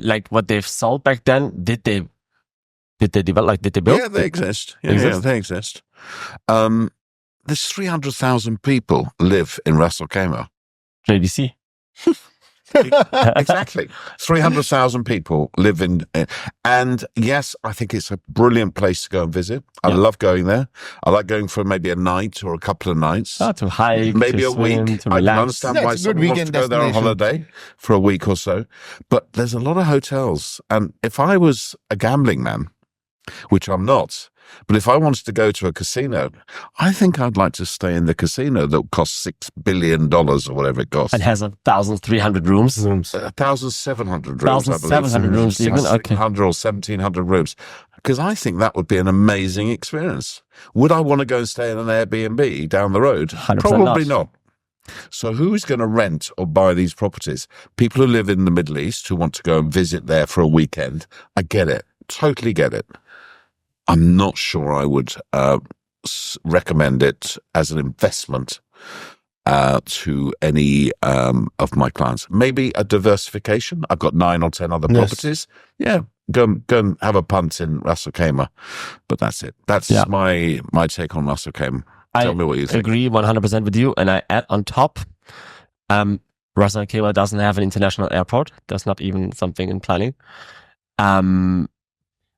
like what they've sold back then? Did they develop? Like, did they build? Yeah, they exist. Yeah, they exist. There's 300,000 people live in Ras Al Khaimah. JDC. Exactly. 300,000 people live in, and yes, I think it's a brilliant place to go and visit. I love going there. I like going for maybe a night or a couple of nights. To hike, maybe to a swim, week. to I can relax. understand Yeah, why it's a good someone wants to weekend go there on destination. holiday for a week or so. But there's a lot of hotels. And if I was a gambling man, which I'm not, but if I wanted to go to a casino, I think I'd like to stay in the casino that costs $6 billion or whatever it costs. And has 1,300 rooms. 1,700 rooms, I believe. 1,700 rooms even? Okay. 1,600 or 1,700 rooms. Because I think that would be an amazing experience. Would I want to go and stay in an Airbnb down the road? 100% Probably not. So who's going to rent or buy these properties? People who live in the Middle East who want to go and visit there for a weekend. I get it. Totally get it. I'm not sure I would recommend it as an investment to any of my clients. Maybe a diversification. I've got 9 or 10 other properties. Yeah, go and have a punt in Ras Al Khaimah. But that's it. That's my take on Ras Al Khaimah. Tell me what you think. I agree 100% with you. And I add on top, Ras Al Khaimah doesn't have an international airport. There's not even something in planning.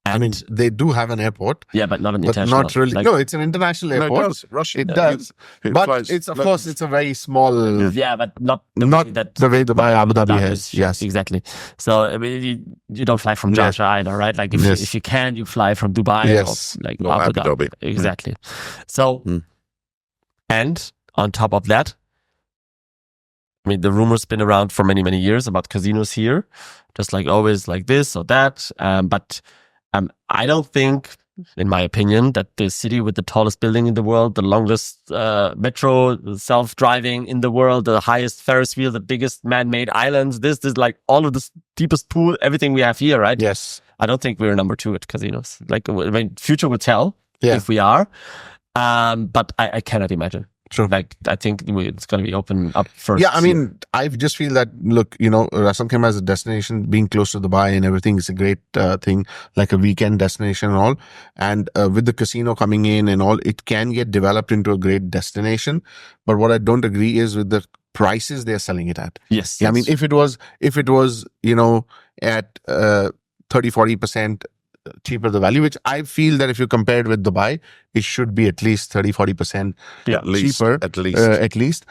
I mean, they do have an airport. Yeah, but not an but international. not really. Like, No, it's an international airport. No, it does. Russia. It does. But it's, of course, it's a very small... yeah, but not the Not way that the way Dubai Abu Dhabi That has. is- Yes. exactly. So I mean, you don't fly from Yes. Georgia either, right? Like if Yes. if you can, you fly from Dubai Yes. or like Or Abu Abu Dhabi. Dhabi. Exactly. So, Mm. and on top of that, I mean, the rumor's been around for many, many years about casinos here, just like always like this or that. But I don't think, in my opinion, that the city with the tallest building in the world, the longest metro, self-driving in the world, the highest Ferris wheel, the biggest man-made islands, this like all of this deepest pool, everything we have here, right? Yes. I don't think we're number 2 at casinos. Like, I mean, future will tell Yeah. if we are. But I cannot imagine. True. Like, I think it's going to be open up first. Yeah, I mean, I just feel that, look, Ras Al Khaimah as a destination, being close to Dubai and everything is a great thing, like a weekend destination and all. And with the casino coming in and all, it can get developed into a great destination. But what I don't agree is with the prices they're selling it at. yes. Yeah, I mean, if it was, at 30-40% cheaper the value, which I feel that if you compare it with Dubai, it should be at least 30-40% Yeah, cheaper. At least.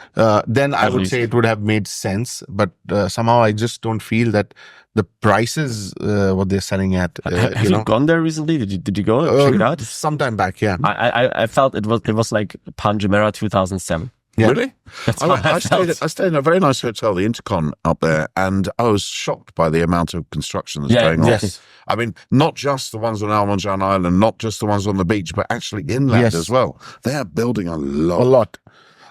Then I At would least. say it would have made sense. But somehow I just don't feel that the prices, what they're selling at, have you gone there recently? Did you go check it out? Sometime back, yeah. I felt it was like Pan Jumeirah 2007. Yeah. Really? That's what I felt. I stayed in a very nice hotel, the Intercon up there, and I was shocked by the amount of construction that's going on. Yes. I mean, not just the ones on Al Marjan Island, not just the ones on the beach, but actually inland Yes. as well. They are building a lot. A lot.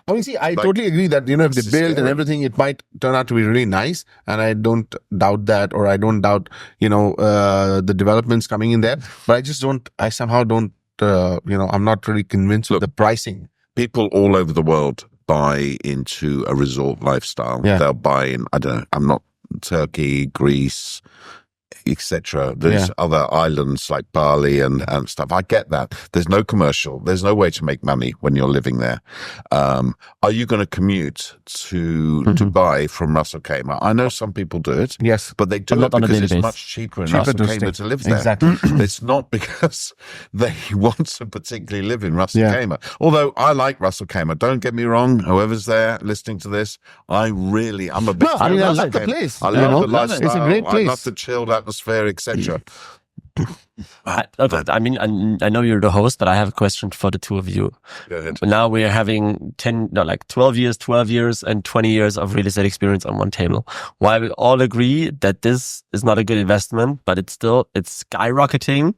I mean, see, I totally agree that, if this they is build and scary. everything, it might turn out to be really nice. And I don't doubt that, or I don't doubt, the developments coming in there. But I somehow don't, I'm not really convinced with the pricing. People all over the world buy into a resort lifestyle. Yeah. They'll buy in, I don't know, I'm not Turkey, Greece, etc. There's other islands like Bali and stuff. I get that. There's no commercial. There's no way to make money when you're living there. Are you going to commute to Dubai from Ras Al Khaimah? I know some people do it. Yes. But they do But it not on a because daily it's basis. much cheaper in Ras Al Khaimah to live there. Exactly. It's not because they want to particularly live in Ras Al Yeah. Khaimah. Although I like Ras Al Khaimah. Don't get me wrong. Whoever's there listening to this, I'm a big No, I fan mean, of I Ras Al love the Khaimah. place. I you love know? the lifestyle. It's a great place. I love the chilled atmosphere, etc. I mean, I know you're the host, but I have a question for the two of you. Go ahead. Now we're having 12 years and 20 years of real estate experience on one table. While we all agree that this is not a good investment, but it's skyrocketing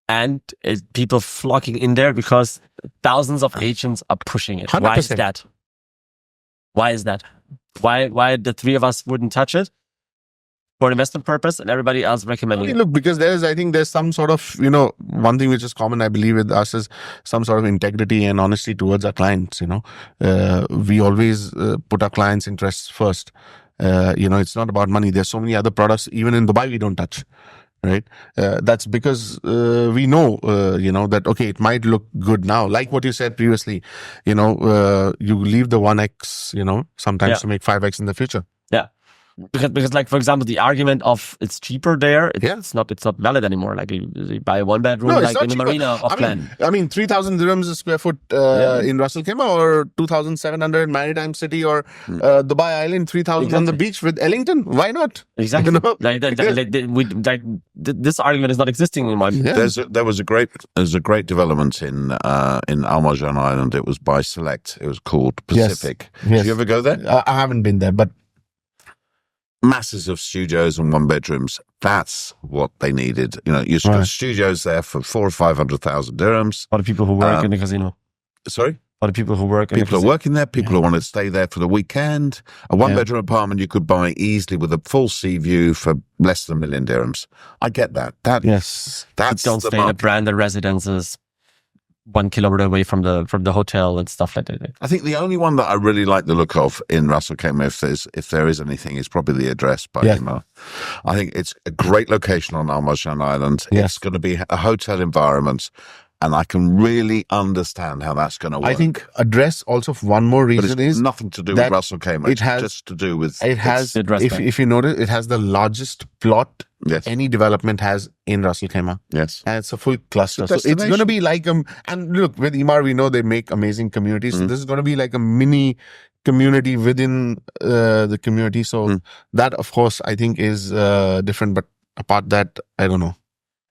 and people flocking in there because thousands of agents are pushing it. 100%. Why is that? Why the three of us wouldn't touch it for investment purpose and everybody else recommending it? Look, because I think there's some sort of, one thing which is common, I believe, with us is some sort of integrity and honesty towards our clients. We always put our clients' interests first. It's not about money. There's so many other products, even in Dubai, we don't touch. Right. That's because we know, that, okay, it might look good now. Like what you said previously, you leave the 1x, sometimes to make 5x in the future. Yeah. Because like, for example, the argument of it's cheaper there, it's, Yeah. it's not valid anymore. Like you buy a 1-bedroom No, it's like not in the cheaper. marina of Plan. I mean, 3,000 dirhams a square foot in Ras Al Khaimah, or 2,700 in Maritime City, or Dubai Island, 3,000 on the Exactly. beach with Ellington. Why not? Exactly. You know? This argument is not existing in my. Yeah. There was a great development in Al Marjan Island. It was by Select. It was called Pacific. Yes. Did you ever go there? I haven't been there, but Masses of studios and 1-bedrooms. That's what they needed. You know, you got Right. studios there for 400,000 or 500,000 dirhams. For the people who work in the casino. Sorry, For the people who work in the people are casino. working there. People who want to stay there for the weekend. A 1-bedroom apartment you could buy easily with a full sea view for less than 1 million dirhams. I get that. yes. That's Don't the stay in a market. branded residences 1 kilometer away from the hotel and stuff like that. I think the only one that I really like the look of in Ras Al Khaimah, if there is anything, is probably the address by Yeah. Imar. I think it's a great location on Al Marjan Island. Yes. It's going to be a hotel environment, and I can really understand how that's going to work. I think address also for one more but reason it's is nothing to do with that Ras Al Khaimah. it It's has- just to do with it has, the address bank. if you notice, it has the largest plot yes, any development has in Ras Al Khaimah. yes. And it's a full cluster. It's a So it's going to be like, and look, with Imar, we know they make amazing communities. So Mhm. this is going to be like a mini community within the community. So Mm. that, of course, I think is different. But apart that, I don't know.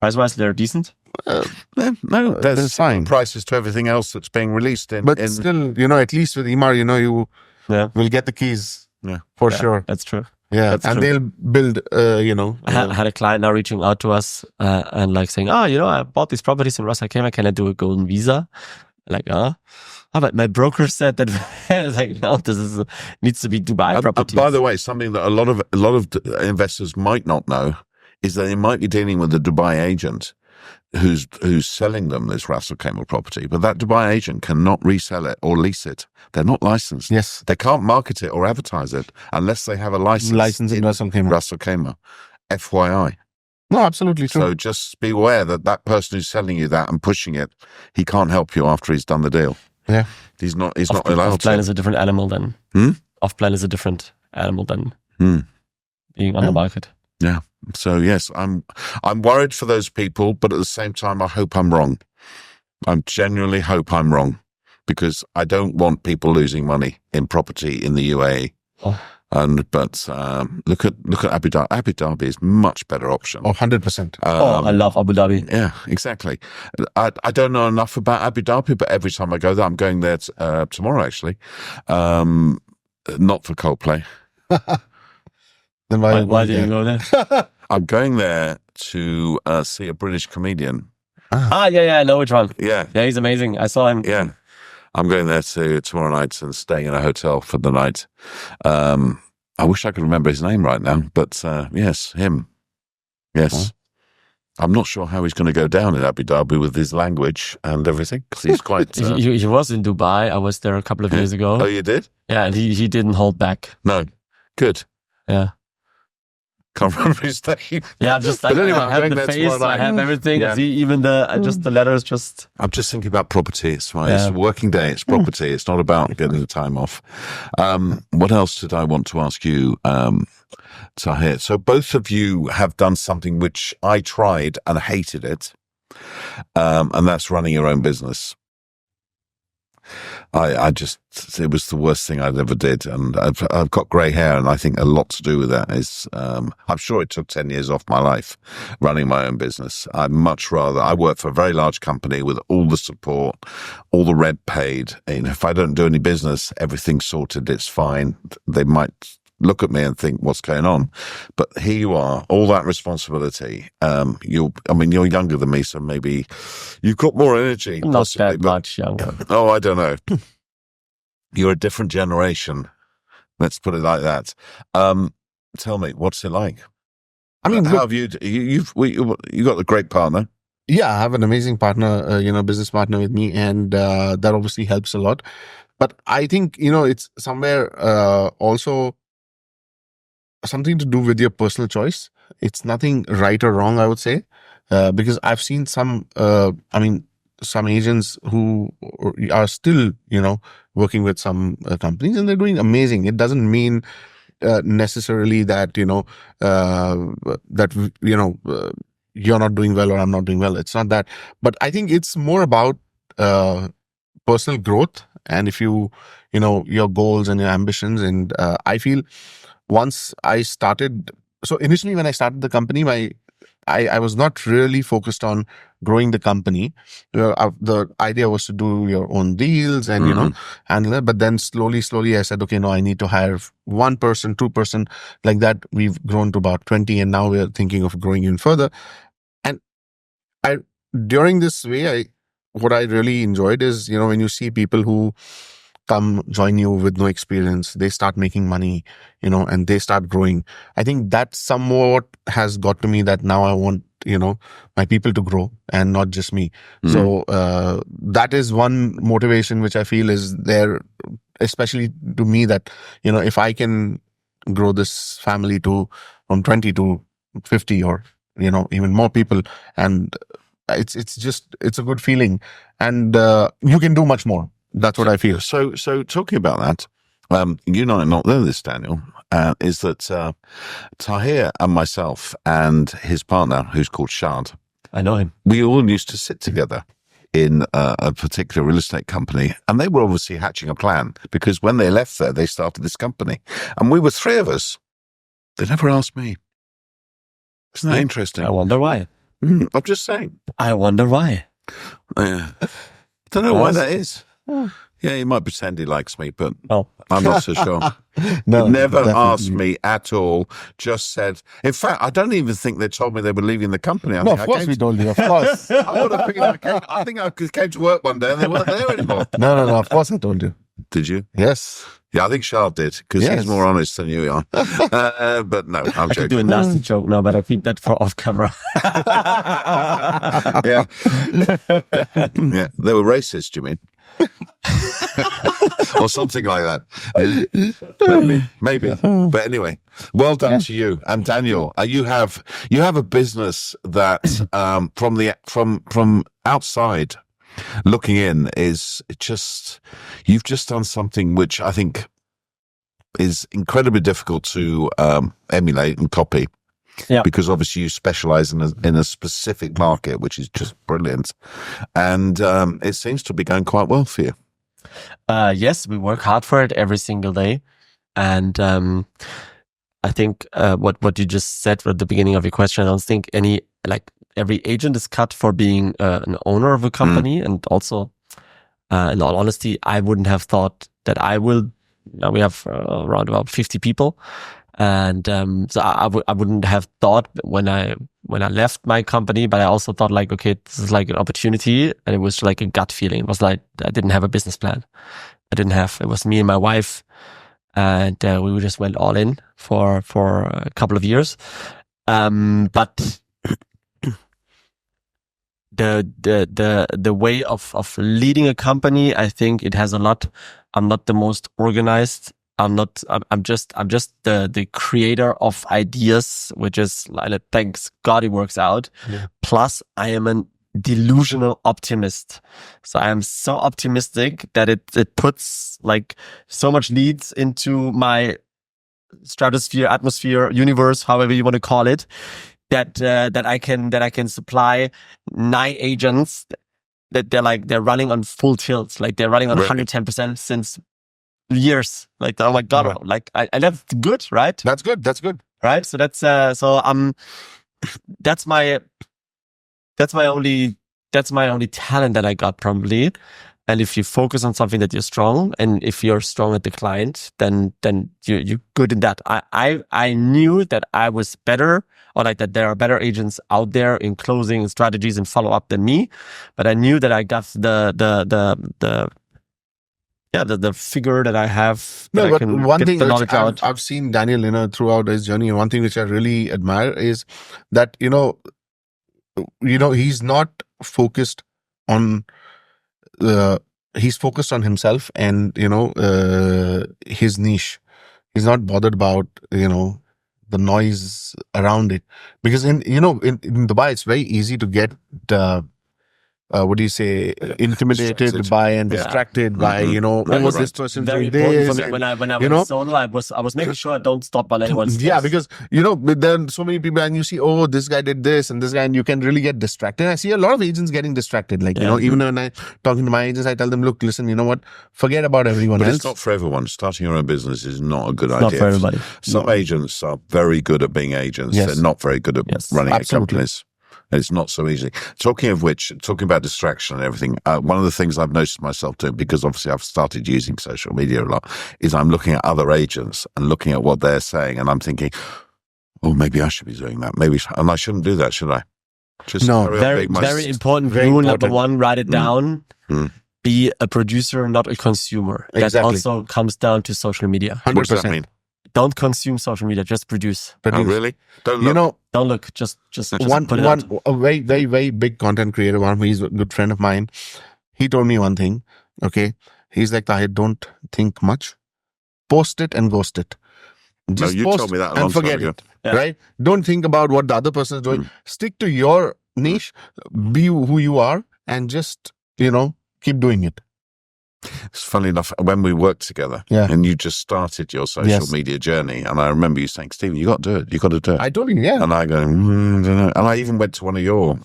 Price-wise, they're decent. No, there's That's fine. prices to everything else that's being released in. But in still, you know, at least with Imar, you know, you Yeah. will get the keys Yeah. for Yeah, sure. That's true. Yeah. that's And true. they'll build, you know. I had a client now reaching out to us and like saying, I bought these properties in Ras Al Khaimah. Can I do a golden visa? Like, but my broker said that. Like, no, needs to be Dubai properties. by the way, something that a lot of investors might not know is that they might be dealing with a Dubai agent who's selling them this Ras Al Khaimah property, but that Dubai agent cannot resell it or lease it. They're not licensed. Yes. They can't market it or advertise it unless they have a license In Ras Al Khaimah. Ras Al Khaimah. FYI. No, absolutely true. So just be aware that person who's selling you that and pushing it, he can't help you after he's done the deal. Yeah. He's not allowed Off-plan to. is a different animal than. Hmm? Off-plan is a different animal than Hmm. being on the market. Yeah. So yes, I'm worried for those people, but at the same time, I hope I'm wrong. I genuinely hope I'm wrong, because I don't want people losing money in property in the UAE. Oh. But look at Abu Dhabi. Abu Dhabi is much better option. Oh, 100%. I love Abu Dhabi. Yeah, exactly. I don't know enough about Abu Dhabi, but every time I go there, I'm going there tomorrow actually. Not for Coldplay. Then Why did you go there? I'm going there to see a British comedian. Yeah, I know which one. Yeah, Yeah, he's amazing. I saw him. yeah. I'm going there tomorrow night and staying in a hotel for the night. I wish I could remember his name right now, but yes, him. Yes. I'm not sure how he's going to go down in Abu Dhabi with his language and everything, because he's quite... He was in Dubai. I was there a couple of years ago. Oh, you did? Yeah, and he didn't hold back. No. Good. Yeah. Can't remember his name. Yeah, just But anyway, I I'm have going the there face, tomorrow I night. have everything. Yeah. See, even the letters just. I'm just thinking about property. It's fine. Yeah. It's a working day. It's property. It's not about getting the time off. What else did I want to ask you, Tahir? So both of you have done something which I tried and hated it, and that's running your own business. It was the worst thing I'd ever did. And I've got grey hair, and I think a lot to do with that is, I'm sure it took 10 years off my life running my own business. I work for a very large company with all the support, all the rent paid. And if I don't do any business, everything's sorted. It's fine. They might look at me and think, what's going on? But here you are, all that responsibility. You're younger than me, so maybe you've got more energy. Not possibly, that but- much younger. Oh, I don't know. You're a different generation. Let's put it like that. Tell me, what's it like? I mean, how look, have you got a great partner? yeah, I have an amazing partner, business partner with me, and that obviously helps a lot. But I think, it's somewhere also something to do with your personal choice. It's nothing right or wrong, I would say, because I've seen some agents who are still, working with some companies, and they're doing amazing. It doesn't mean necessarily that, you're not doing well or I'm not doing well. It's not that. But I think it's more about personal growth. And if your goals and your ambitions. And I feel once I started, so initially when I started the company, I was not really focused on growing the company. The idea was to do your own deals and, handle it. But then slowly I said, okay, no, I need to hire 1 person, 2%, like that. We've grown to about 20, and now we're thinking of growing even further. And during this way, what I really enjoyed is, when you see people who come join you with no experience, they start making money, and they start growing. I think that somewhat has got to me that now I want, my people to grow and not just me. So that is one motivation which I feel is there, especially to me, that, if I can grow this family from 20 to 50 or, even more people, and it's a good feeling, and you can do much more. That's what I feel. So talking about that, you might not know this, Daniel, is that Tahir and myself and his partner, who's called Shad, I know him. we all used to sit together in a particular real estate company, and they were obviously hatching a plan, because when they left there, they started this company, and we were 3 of us. They never asked me. Isn't that interesting? I wonder why. I'm just saying. I wonder why. Don't know why that is. Yeah, he might pretend he likes me, but I'm not so sure. No, He never definitely. asked me at all. Just said. In fact, I don't even think they told me they were leaving the company. No, of course we told you. Of course. I would have figured I think I came to work one day and they weren't there anymore. No. Of course I told you. Did you? Yes. Yeah, I think Charles did, because Yes. he's more honest than you are. But no, I'm I could do a joking. nasty joke now, but I keep that for off camera. Yeah. Yeah, they were racist, you mean? Or something like that. Maybe. But anyway, well done to you. And Daniel, you have a business that from outside looking in is just, you've just done something which I think is incredibly difficult to emulate and copy. Yeah. Because obviously you specialize in a specific market, which is just brilliant. And it seems to be going quite well for you. Yes, we work hard for it every single day. And I think what you just said at the beginning of your question, I don't think every agent is cut for being an owner of a company. And also, in all honesty, I wouldn't have thought that I will. Now we have around about 50 people. And so I wouldn't have thought when I left my company, but I also thought like, okay, this is like an opportunity, and it was like a gut feeling. It was like I didn't have a business plan. It was me and my wife, and we just went all in for a couple of years. But the way of leading a company, I think it has a lot. I'm not the most organized. I'm just the creator of ideas, which is like, thanks God it works out. Yeah. Plus I am a delusional optimist. So I am so optimistic that it puts like so much leads into my stratosphere, atmosphere, universe, however you want to call it, that I can supply 9 agents that they're running on full tilt, like they're running on 110% since years. Like, oh my God, Right. like I that's good, right? That's good. Right. So that's that's my only talent that I got probably. And if you focus on something that you're strong, and if you're strong at the client, then you're good in that. I knew that I was better, or like that there are better agents out there in closing and strategies and follow up than me. But I knew that I got the figure that I have. No, that I but can one get thing the which knowledge out. I've seen Daniel, throughout his journey, one thing which I really admire is that, he's not focused on, he's focused on himself and, his niche. He's not bothered about, the noise around it. Because in Dubai, it's very easy to get, what do you say, intimidated Distracted. by and distracted by, Mhm. you know, Right, oh, right. this person Very doing important this. for me. When I you know? was solo, I was making sure I don't stop on anyone's Yeah, steps. because, you know, there are so many people and you see, oh, this guy did this and this guy, and you can really get distracted. I see a lot of agents getting distracted. Like, you know, even when I talking to my agents, I tell them, look, listen, you know what, forget about everyone But else. it's not for everyone. Starting your own business is not a good It's idea. not for everybody. Some agents are very good at being agents. Yes. They're not very good at running Absolutely. companies. It's not so easy. Talking of which, talking about distraction and everything, one of the things I've noticed myself doing, because obviously I've started using social media a lot, is I'm looking at other agents and looking at what they're saying, and I'm thinking, oh, maybe I should be doing that. And I shouldn't do that, should I? Just No, carry on Very, being my- very important Very rule. important. Number one, write it down. Mm. Be a producer, not a consumer. That Exactly. also comes down to social media. What does that 100%. mean? Don't consume social media, just produce. Oh, really? Don't look. You know, Don't look, just one put it out. a very, very, very big content creator, one he's a good friend of mine. He told me one thing. Okay. He's like, I don't think much. Post it and ghost it. No, you post told me that a and long time forget ago. it. Yeah. Right? Don't think about what the other person is doing. Stick to your niche, be who you are, and just, you know, keep doing it. It's funny enough, when we worked together Yeah. and you just started your social Yes. media journey, and I remember you saying, Stephen, you got to do it. You got to do it. I told you, yeah. And I go, I don't know. And I even went to one of your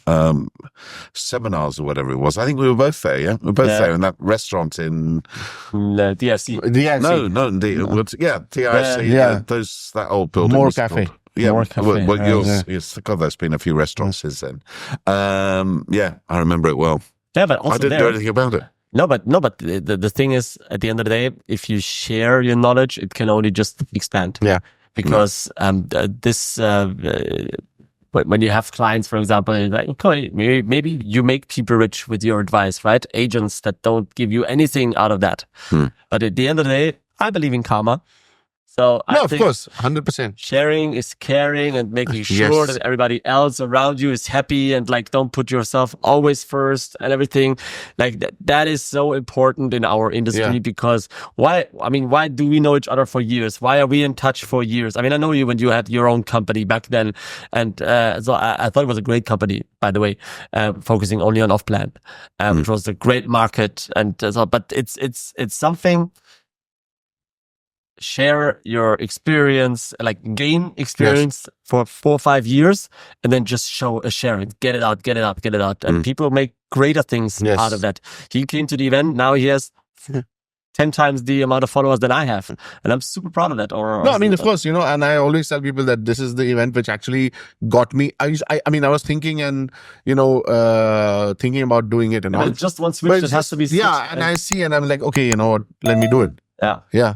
seminars or whatever it was. I think we were both there, yeah? We were both Yeah. there in that restaurant in... DFC. Yeah, No, TIC. Yeah. That old building. More was Cafe. called. Yeah, More Cafe, well, yeah. yes, God, there's been a few restaurants since then. Yeah, I remember it well. Yeah, but also I didn't do anything about it. No, but the thing is, at the end of the day, if you share your knowledge, it can only just expand. Yeah. Because when you have clients, for example, like, okay, maybe you make people rich with your advice, right? Agents that don't give you anything out of that. But at the end of the day, I believe in karma. So I No, of think course, 100%. sharing is caring and making sure Yes. that everybody else around you is happy, and like, don't put yourself always first and everything. Like that is so important in our industry. Yeah. Because why do we know each other for years? Why are we in touch for years? I mean, I know you when you had your own company back then. And, so I thought it was a great company, by the way, focusing only on off-plan, which was a great market. And so, but it's something. Share your experience, like gain experience for 4 or 5 years, and then just share it, get it out. And people make greater things out of that. He came to the event. Now he has 10 times the amount of followers that I have. And I'm super proud of that. No, I mean, of course, you know, and I always tell people that this is the event which actually got me. I mean, I was thinking and, you know, thinking about doing it and all. It's just one switch But that it's has to be switched. Yeah, and I see and I'm like, okay, you know what, let me do it. Yeah. Yeah.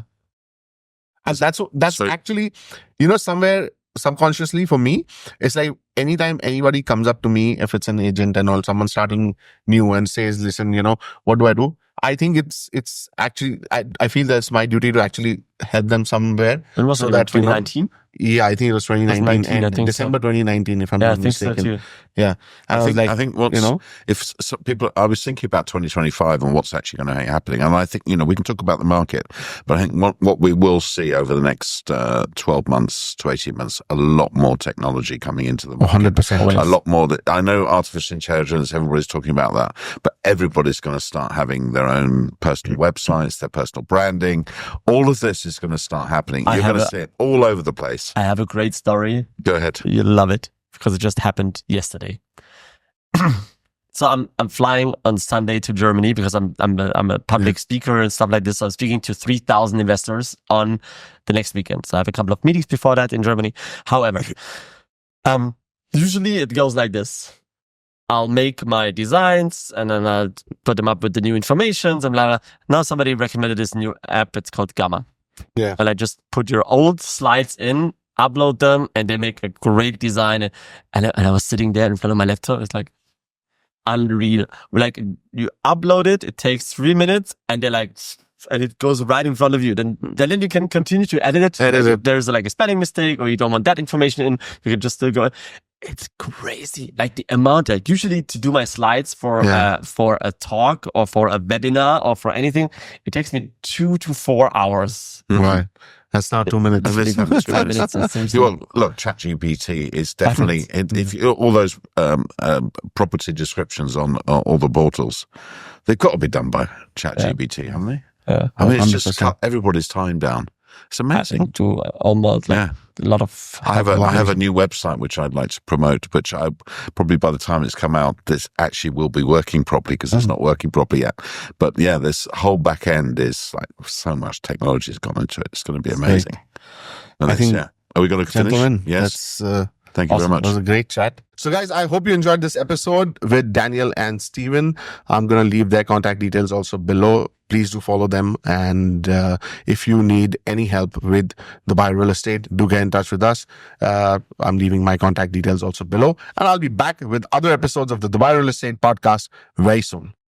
And that's So- actually, you know, somewhere subconsciously for me, it's like anytime anybody comes up to me, if it's an agent and all, someone starting new and says, listen, you know, what do I do? I think it's actually, I feel that it's my duty to actually help them somewhere. When was So it? that, you know, 2019? Yeah, I think it was 2019 19, I and think so. December 2019, if I'm Yeah, I not think so mistaken. too. Yeah. And I was like, I think once, you know, if some people, I was thinking about 2025 and what's actually going to be happening. And I think, you know, we can talk about the market, but I think what we will see over the next 12 months to 18 months, a lot more technology coming into the market. 100%. A lot more that I know artificial intelligence, everybody's talking about that, but everybody's going to start having their own personal websites, their personal branding. All of this is going to start happening. You're going to see it all over the place. I have a great story. Go ahead. You'll love it because it just happened yesterday. So I'm flying on Sunday to Germany because I'm a public speaker and stuff like this. So I'm speaking to 3,000 investors on the next weekend. So I have a couple of meetings before that in Germany. However, usually it goes like this. I'll make my designs and then I'll put them up with the new informations and blah, blah. Now somebody recommended this new app. It's called Gamma. Yeah. And I just put your old slides in, upload them, and they make a great design. And I was sitting there in front of my laptop. It's like unreal. Like you upload it, it takes 3 minutes, and they're like, and it goes right in front of you. Then you can continue to edit it. Edit it. If there's like a spelling mistake or you don't want that information in, you can just still go. it's crazy. Like the amount, like usually to do my slides for a talk or for a webinar or for anything, it takes me 2 to 4 hours. Right. That's not 2 minutes. And this happens 5 minutes. Well, look, ChatGPT is definitely, if you, all those property descriptions on all the portals, they've got to be done by ChatGPT, haven't they? Yeah. I mean, it's just 100%. cut everybody's time down. It's amazing. To almost like a lot of. I have a new website which I'd like to promote, which I probably by the time it's come out, this actually will be working properly because it's not working properly yet. But yeah, this whole back end is like so much technology has gone into it. It's going to be amazing. And I think, are we going to finish? Gentlemen, Yes. that's Thank you very much. It was a great chat. So guys, I hope you enjoyed this episode with Daniel and Steven. I'm going to leave their contact details also below. Please do follow them. And if you need any help with Dubai real estate, do get in touch with us. I'm leaving my contact details also below. And I'll be back with other episodes of the Dubai Real Estate Podcast very soon.